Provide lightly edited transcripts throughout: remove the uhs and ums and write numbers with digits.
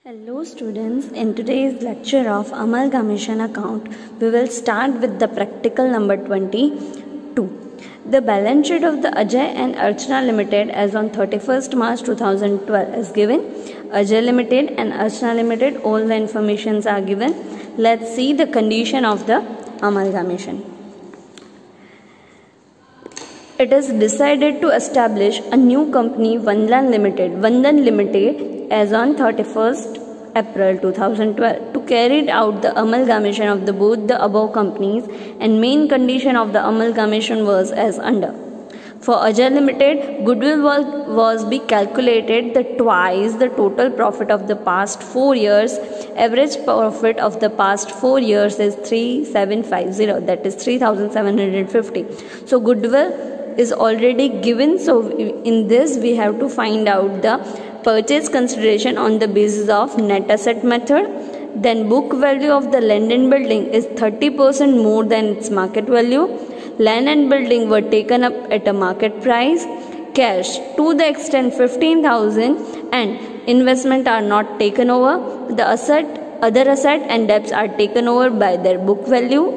Hello students, in today's lecture of amalgamation account, we will start with the practical number 22. The balance sheet of the Ajay and Archana Limited as on 31st March 2012 is given. Ajay Limited and Archana Limited, all the informations are given. Let's see the condition of the amalgamation. It is decided to establish a new company, Vandan Limited, as on 31st April 2012 to carry out the amalgamation of both the above companies, and main condition of the amalgamation was as under. For Ajay Limited, goodwill was be calculated twice the total profit of the past 4 years. Average profit of the past 4 years is 3750, that is 3750. So goodwill is already given, so in this we have to find out the purchase consideration on the basis of net asset method. Then book value of the land and building is 30% more than its market value. Land and building were taken up at a market price. Cash to the extent 15,000 and investment are not taken over. The other asset and debts are taken over by their book value.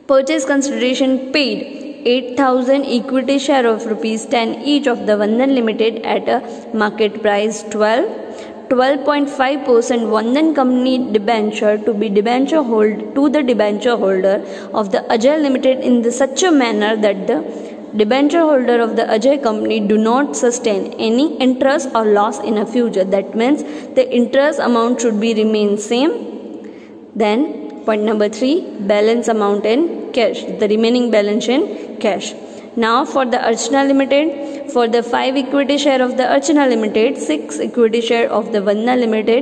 Purchase consideration paid 8,000 equity share of ₹10 each of the Vandan Limited at a market price 12.5% Vandan Company debenture to be debenture holder of the Ajay Limited in such a manner that the debenture holder of the Ajay Company do not sustain any interest or loss in a future. That means the interest amount should be remain same. Then point number 3, balance amount in cash, the remaining balance in cash. Now for the Archana Limited, for the 5 equity share of the Archana Limited, 6 equity share of the Vandan Limited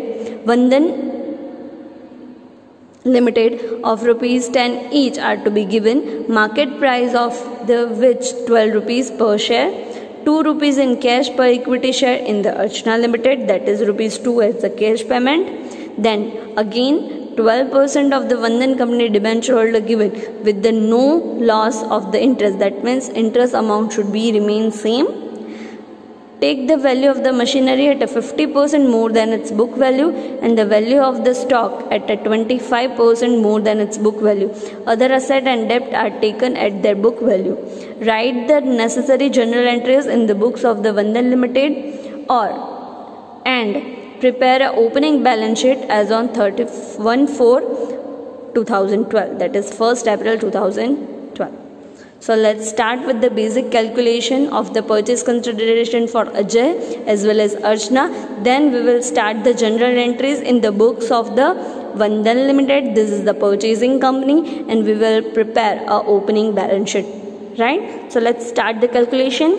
of ₹10 each are to be given. Market price of the which 12 rupees per share. 2 rupees in cash per equity share in the Archana Limited, that is ₹2 as the cash payment. Then again 12% of the Vandan Company debenture holder given with the no loss of the interest. That means interest amount should be remain same. Take the value of the machinery at a 50% more than its book value, and the value of the stock at a 25% more than its book value. Other asset and debt are taken at their book value. Write the necessary journal entries in the books of the Vandan Limited and prepare an opening balance sheet as on 31/4/2012, that is 1st April 2012. So let's start with the basic calculation of the purchase consideration for Ajay as well as Archana. Then we will start the general entries in the books of the Vandan Limited. This is the purchasing company, and we will prepare a opening balance sheet, right? So let's start the calculation.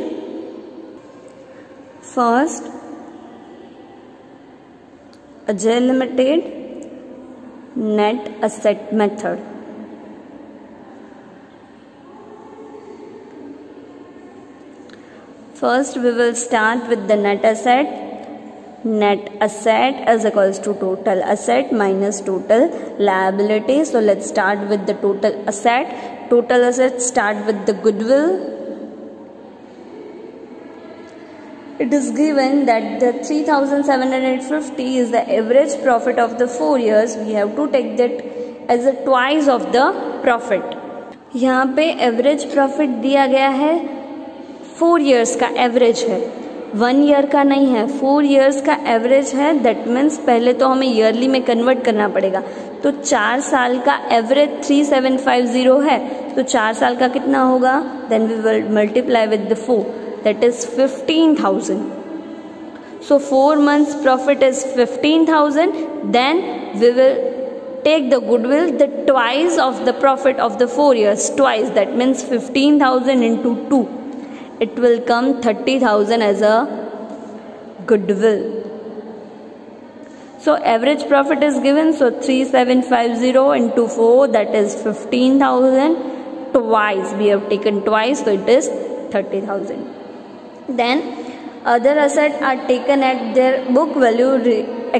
First, Ajay Limited net asset method. First we will start with the net asset. Net asset is equals to total asset minus total liability. So let's start with the total asset. Total assets start with the goodwill. It is given that the 3750 is the average profit of the 4 years. We have to take that as a twice of the profit. यहाँ पे average profit दिया गया है 4 years का average है, 1 year का नहीं है, 4 years का एवरेज है. दैट मीन्स पहले तो हमें ईयरली में कन्वर्ट करना पड़ेगा. तो 4 साल का एवरेज 3750 है, तो 4 साल का कितना होगा? Then we will multiply with the 4, that is 15,000. So 4 months profit is 15,000. Then we will take the goodwill, the twice of the profit of the 4 years, twice. That means 15,000 into 2. It will come 30,000 as a goodwill. So average profit is given. So 3750 into 4, that is 15,000. Twice we have taken twice, so it is 30,000. Then other assets are taken at their book value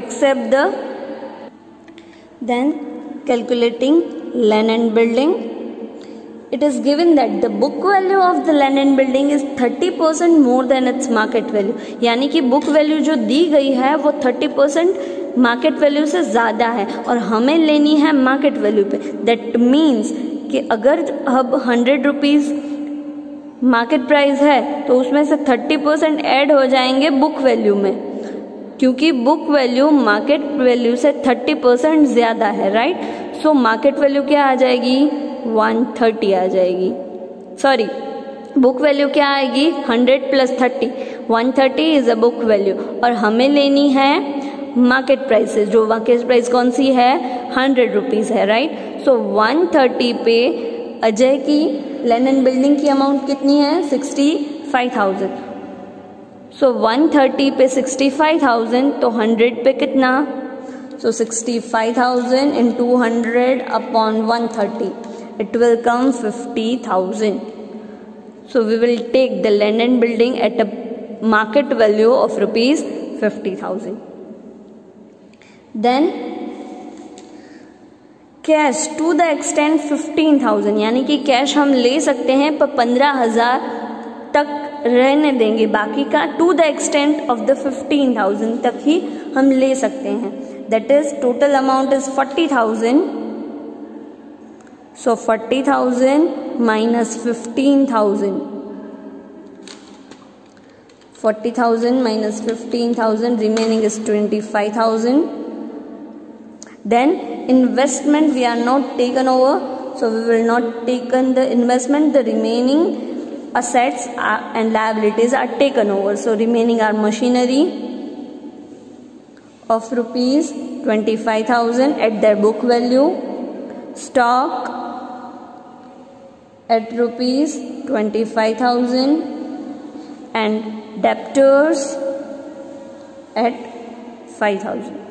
except the. Then calculating land and building. it is given that the book value of the land and building is 30% more than its market value. यानी कि book value जो दी गई है वो 30% market value से ज़्यादा है और हमें लेनी है मार्केट वैल्यू पे. दैट मीन्स कि अगर अब 100 रुपीज़ मार्केट प्राइस है तो उसमें से 30% ऐड हो जाएंगे बुक वैल्यू में, क्योंकि बुक वैल्यू मार्केट वैल्यू से 30% ज़्यादा है, राइट. सो मार्केट वैल्यू क्या आ जाएगी, 130 आ जाएगी. सॉरी, बुक वैल्यू क्या आएगी, 100 + 30, 130 इज अ बुक वैल्यू. और हमें लेनी है मार्केट प्राइसेस, जो मार्केट प्राइस कौन सी है, 100 रुपीज़ है, राइट. सो 130 पे अजय की लैंड एंड बिल्डिंग की अमाउंट कितनी है, 65,000. सो 130 पे 65,000 तो 100 पे कितना, सो 65,000 × 100 upon 130, it will come 50,000. So we will take the land and building at a market value of rupees 50,000. Then cash to the extent 15,000, यानी कि कैश हम ले सकते हैं पर 15,000 तक रहने देंगे, बाकी का to the extent of the 15,000 तक ही हम ले सकते हैं. That is total amount is 40,000. So 40,000 minus 15,000, 40,000 minus 15,000, remaining is 25,000. Then investment we are not taken over, so we will not taken the investment. The remaining assets and liabilities are taken over. So remaining are machinery of rupees 25,000 at their book value, stock at rupees 25,000, and debtors at 5,000.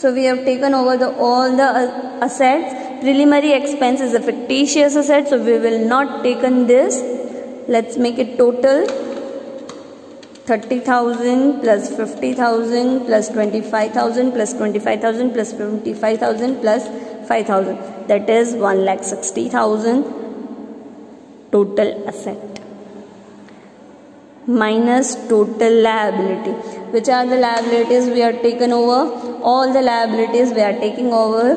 So we have taken over all the assets. Preliminary expense is a fictitious asset, so we will not taken this. Let's make it total. 30,000 plus 50,000 plus 25,000 plus 25,000 plus 25,000 plus 5,000. That is 1,60,000 total asset. Minus total liability. Which are the liabilities we are taken over? All the liabilities we are taking over.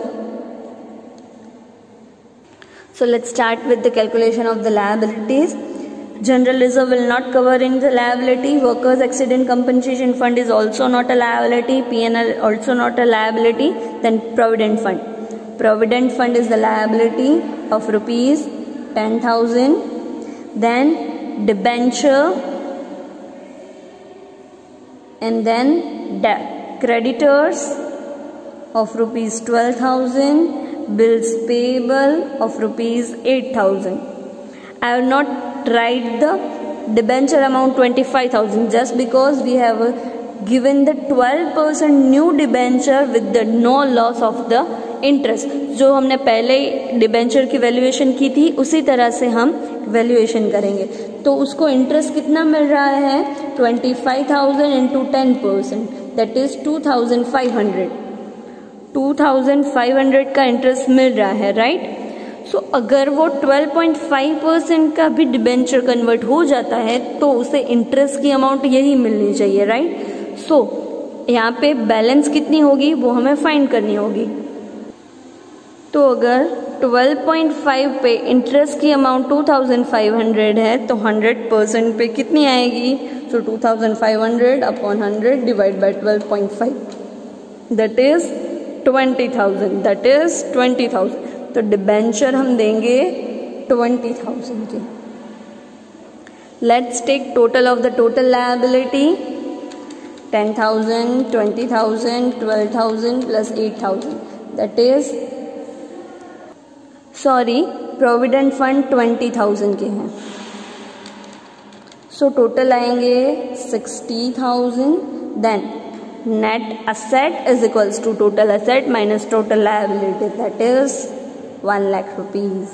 So let's start with the calculation of the liabilities. General reserve will not cover in the liability. Workers accident compensation fund is also not a liability. P&L also not a liability. Then provident fund. Provident fund is the liability of rupees 10,000. Then debenture, and then creditors of rupees 12,000, bills payable of rupees 8,000. I have not write the debenture amount 25,000 just because we have given the 12% new debenture with the no loss of the interest. जो हमने पहले debenture की valuation की थी उसी तरह से हम वैल्यूएशन करेंगे. तो उसको इंटरेस्ट कितना मिल रहा है, 25,000 into 10%, दैट इज 2,500. 2,500 का इंटरेस्ट मिल रहा है, राइट. सो अगर वो 12.5% का भी डिबेंचर कन्वर्ट हो जाता है तो उसे इंटरेस्ट की अमाउंट यही मिलनी चाहिए, राइट. सो यहाँ पे बैलेंस कितनी होगी वो हमें फाइंड करनी होगी. तो अगर 12.5 पे इंटरेस्ट की अमाउंट 2,500 है तो 100% पे कितनी आएगी, so 2,500 upon 100 divide by 12.5, that is 20,000, that is 20,000. तो डिबेंचर हम देंगे 20,000 की. Let's take total of the total liability. 10,000, 20,000, 12,000 plus 8,000, that is provident fund 20,000 के हैं. सो टोटल आएंगे 60,000. Then net asset is equals to total asset minus total liability, that is 1 lakh rupees.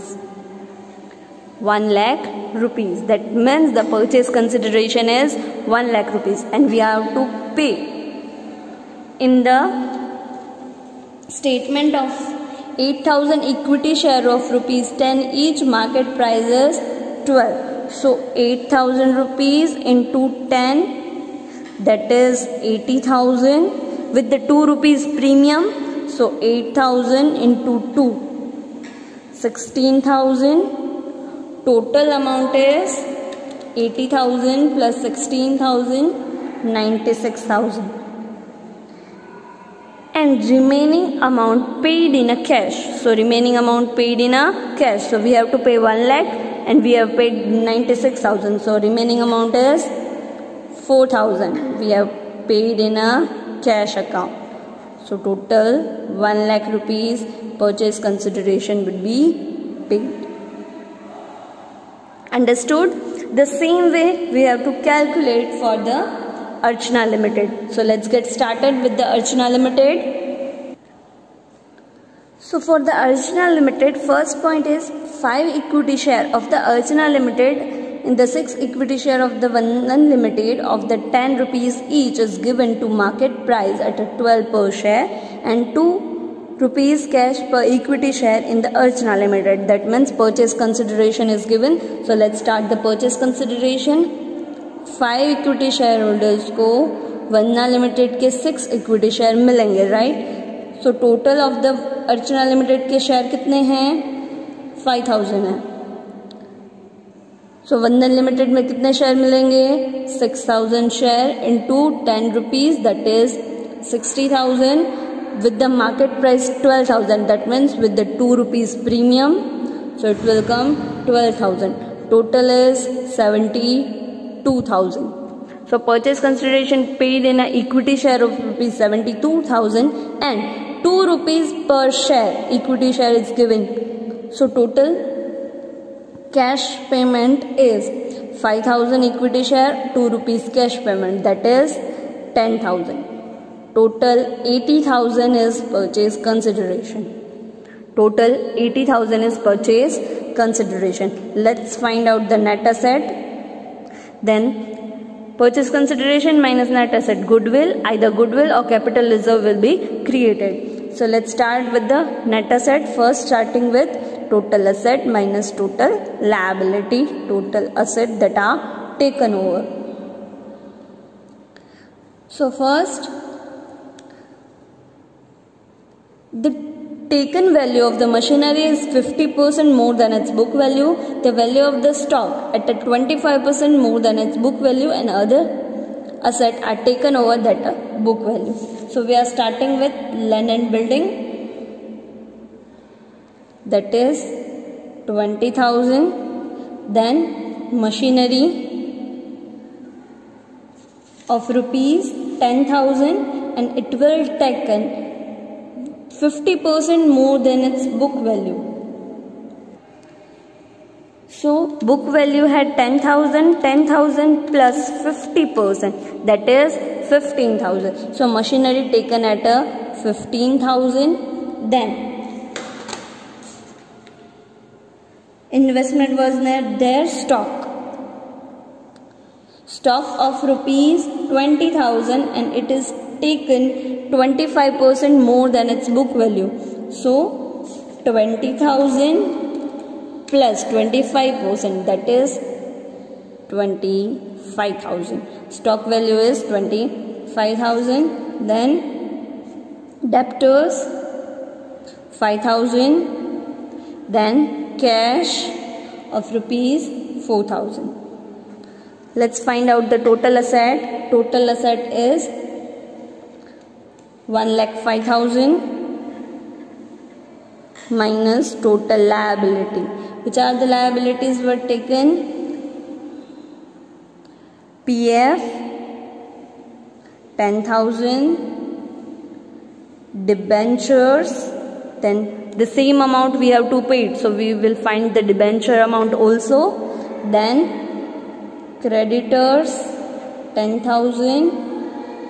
1 lakh rupees. That means the purchase consideration is 1 lakh rupees and we have to pay. In the statement of 8,000 equity share of rupees 10 each, market price is 12. So 8,000 rupees into 10, that is 80,000 with the 2 rupees premium. So 8,000 into 2, 16,000. Total amount is 80,000 plus 16,000, 96,000. And remaining amount paid in a cash. So remaining amount paid in a cash. So we have to pay 1 lakh and we have paid 96,000. So remaining amount is 4,000. We have paid in a cash account. So total 1 lakh rupees purchase consideration would be paid. Understood? The same way we have to calculate for the Archana Limited. So let's get started with the Archana Limited. So for the Archana Limited, first point is 5 equity share of the Archana Limited in the 6 equity share of the Vandhan Limited of the 10 rupees each is given to market price at a 12 per share and 2 rupees cash per equity share in the Archana Limited. That means purchase consideration is given. So let's start the purchase consideration. 5 equity shareholders को वंदना limited के 6 equity share मिलेंगे, right. So total of the Archana limited के share कितने हैं? 5,000 है. सो वंदन limited में कितने शेयर मिलेंगे? 6,000 share into 10 rupees, that is 60,000 with the market price 12,000. That means with the 2 rupees premium, so it will come 12,000. Total is 72,000. So purchase consideration paid in an equity share of rupees 72,000 and 2 rupees per share equity share is given. So total cash payment is 5,000 equity share, 2 rupees cash payment, that is 10,000. Total 80,000 is purchase consideration. Total 80,000 is purchase consideration. Let's find out the net asset. Then purchase consideration minus net asset, goodwill, either goodwill or capital reserve will be created. So let's start with the net asset. First starting with total asset minus total liability, total asset that are taken over. So first, the taken value of the machinery is 50% more than its book value. The value of the stock at a 25% more than its book value, and other assets are taken over that book value. So we are starting with land and building, that is 20,000. Then machinery of rupees 10,000, and it will taken 50% more than its book value. So book value had 10,000, 10,000 plus 50%, that is 15,000. So machinery taken at a 15,000. Then investment was their stock of rupees 20,000, and it is taken 25% more than its book value. So 20,000 plus 25%, that is 25,000. Stock value is 25,000. Then debtors 5,000. Then cash of rupees 4,000. Let's find out the total asset. Total asset is 1,05,000 minus total liability. Which are the liabilities were taken? PF 10,000, debentures, then the same amount we have to pay it, so we will find the debenture amount also. Then creditors 10,000,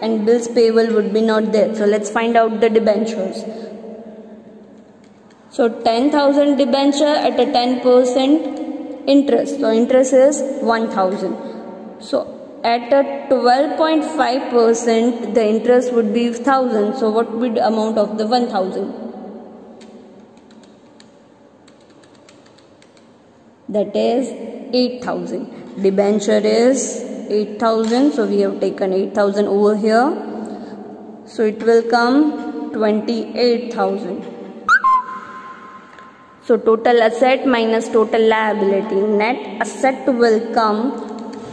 and bills payable would be not there. So let's find out the debentures. So 10,000 debenture at a 10% interest. So interest is 1,000. So at a 12.5%, the interest would be 1,000. So what would be the amount of the 1,000? that is 8,000. Debenture is 8,000, so we have taken 8,000 over here, so it will come 28,000. So total asset minus total liability, net asset will come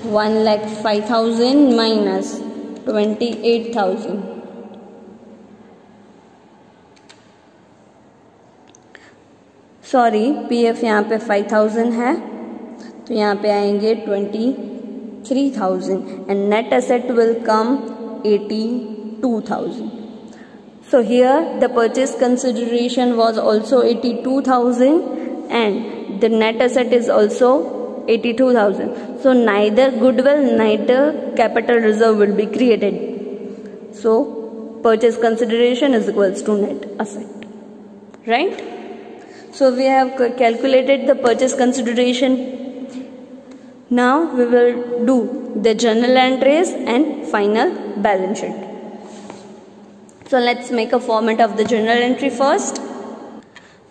1,05,000 minus 28,000. Sorry, PF यहाँ पे 5,000 है, तो यहाँ पे आएंगे 23,000 and net asset will come 82,000. So here the purchase consideration was also 82,000 and the net asset is also 82,000. So neither goodwill neither capital reserve will be created. So purchase consideration is equals to net asset, right? So we have calculated the purchase consideration. Now we will do the journal entries and final balance sheet. So let's make a format of the journal entry first.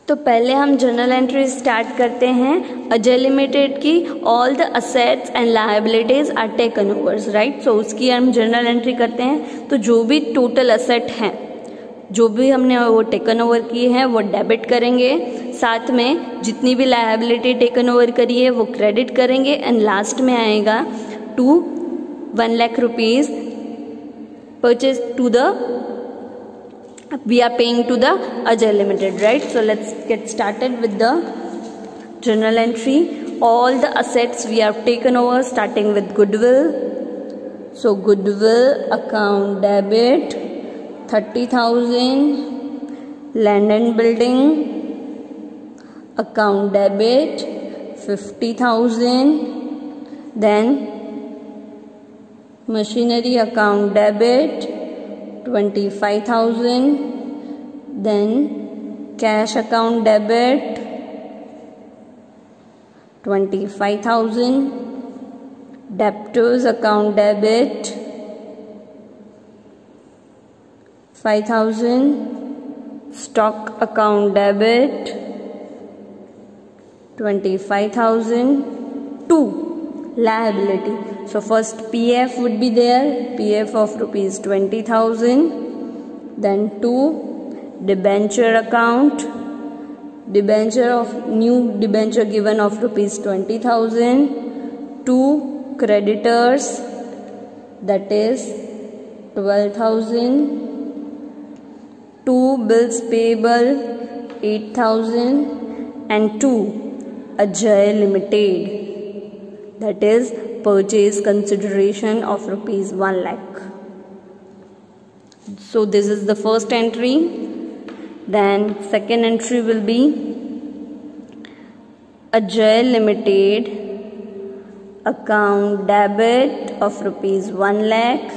तो पहले हम journal entry start करते हैं Ajay limited की. All the assets and liabilities are taken overs, right. So उसकी हम journal entry करते हैं. तो जो भी टोटल असेट हैं, जो भी हमने वो टेकन ओवर किए हैं वो डेबिट करेंगे, साथ में जितनी भी लायबिलिटी टेकन ओवर करी है वो क्रेडिट करेंगे एंड लास्ट में आएगा to 1 lakh rupees purchase to the we are paying to the Ajay Limited, right? So let's get started with the journal entry. All the assets we have taken over, starting with goodwill. So goodwill account debit 30,000, land and building account debit 50,000, then machinery account debit 25,000, then cash account debit 25,000, debtors account debit 5,000, stock account debit 25,000, to liability. So first PF would be there, PF of rupees 20,000, then to debenture account, debenture of new debenture given of rupees 20,000, to creditors, that is 12,000, to bills payable 8,000, and to Ajay Limited, that is purchase consideration of rupees 1 lakh. So this is the first entry. Then second entry will be Ajay Limited account debit of rupees 1 lakh.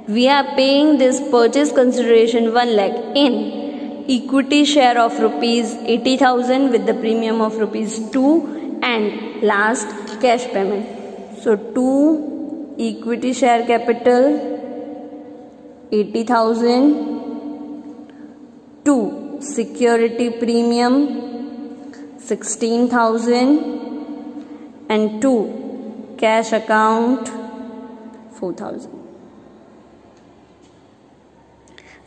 We are paying this purchase consideration 1 lakh in equity share of rupees 80,000 with the premium of rupees 2 and last cash payment. So 2 equity share capital 80,000, 2 security premium 16,000 and 2 cash account 4,000.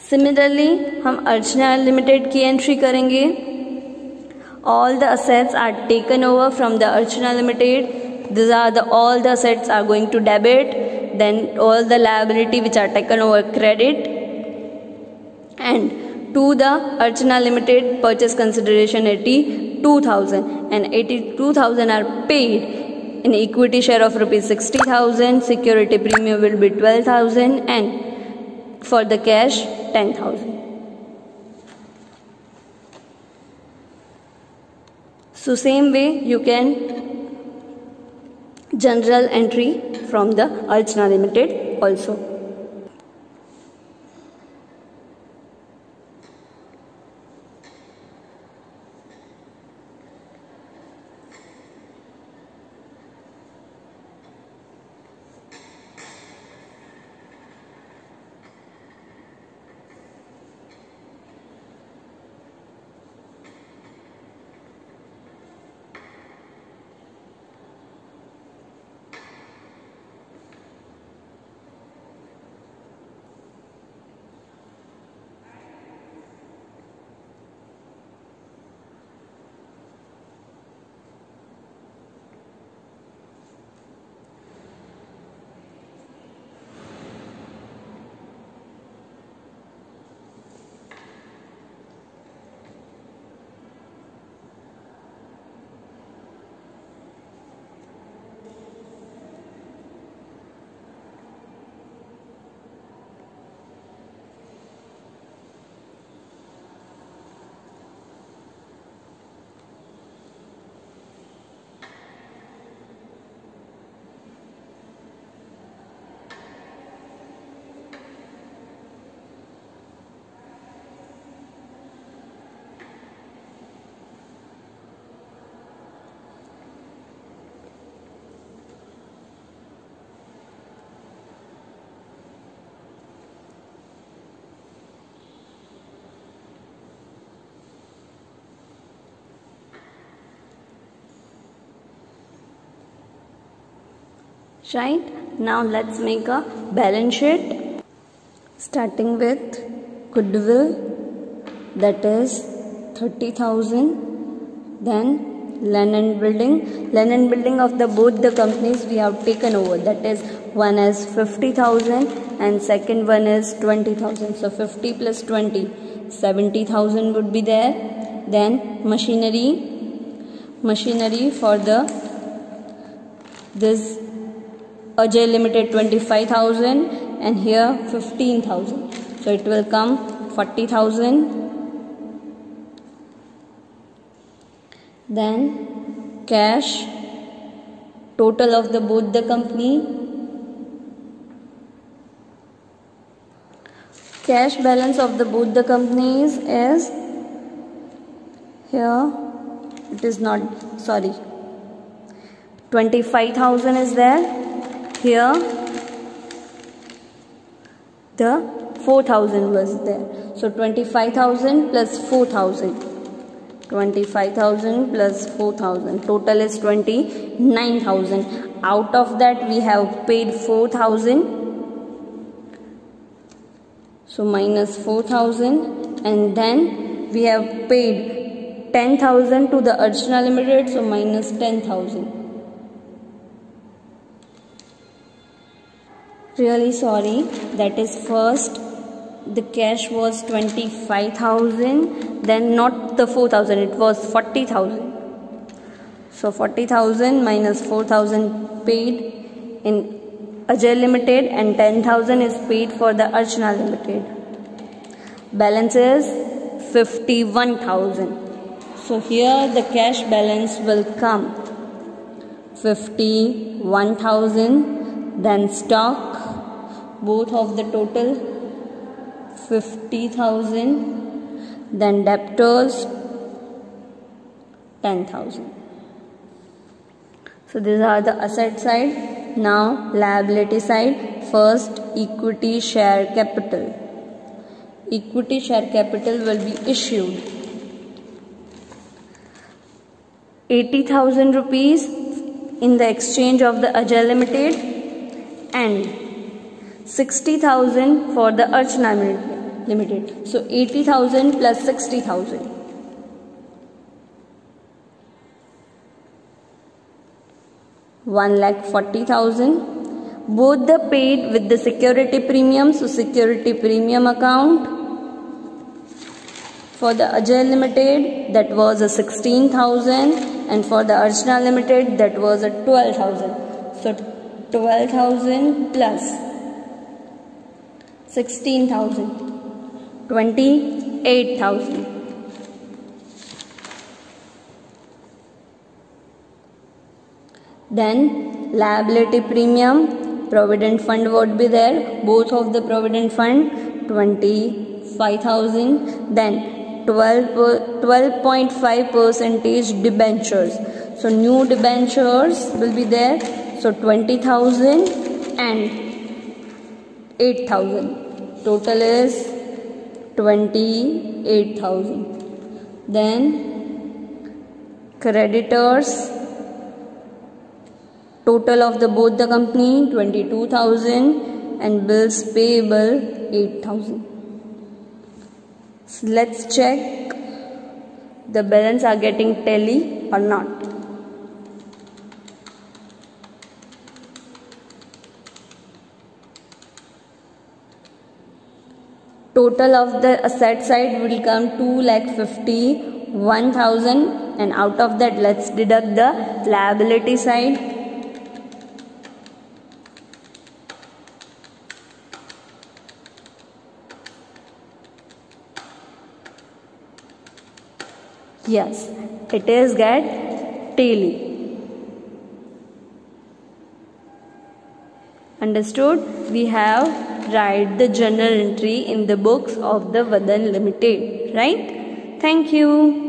Similarly हम अर्चना limited की entry करेंगे. All the assets are taken over from the Archana Limited. These are all the assets are going to debit. Then all the liability which are taken over credit. And to the Archana Limited purchase consideration 82,000 and 82,000 are paid in equity share of rupees 60,000. Security premium will be 12,000 and for the cash 10,000. So same way you can general entry from the Archana Limited also. Right? Now let's make a balance sheet, starting with goodwill, that is 30,000. Then land and building of the both the companies we have taken over, that is one is 50,000 and second one is 20,000. So 50 plus 20, 70,000 would be there. Then machinery for this Ajay Limited 25,000 and here 15,000. So it will come 40,000. Then cash, total of the both the company. Cash balance of the both the companies is here. It is not, sorry, 25,000 is there. Here the 4,000 was there. So 25,000 plus 4,000. 25,000 plus 4,000. Total is 29,000. Out of that we have paid 4,000. So minus 4,000, and then we have paid 10,000 to the Archana Limited. So minus 10,000. Really sorry, that is first the cash was 25,000, then not the 4,000, it was 40,000. So 40,000 minus 4,000 paid in Ajay Limited and 10,000 is paid for the Archana Limited. Balance is 51,000. So here the cash balance will come 51,000, then stock, both of the total 50,000, then debtors 10,000. So these are the asset side. Now liability side. First, equity share capital. Equity share capital will be issued 80,000 rupees in the exchange of the Ajay Limited and 60,000 for the Archana Limited. So 80,000 plus 60,000. 1,40,000. Both the paid with the security premium. So security premium account for the Ajay Limited, that was a 16,000, and for the Archana Limited, that was a 12,000. So 12,000 plus 16,000, 28,000. Then liability premium, provident fund would be there. Both of the provident fund 25,000. Then 12.5% debentures. So new debentures will be there. So 20,000 and 8,000. Total is 28,000. Then creditors, total of the both the company 22,000 and bills payable 8,000. So let's check the balance are getting tally or not. Total of the asset side will come 2,51,000, and out of that let's deduct the liability side. Yes, it is get tally. Understood? We have write the journal entry in the books of the Vadan Limited, right? Thank you.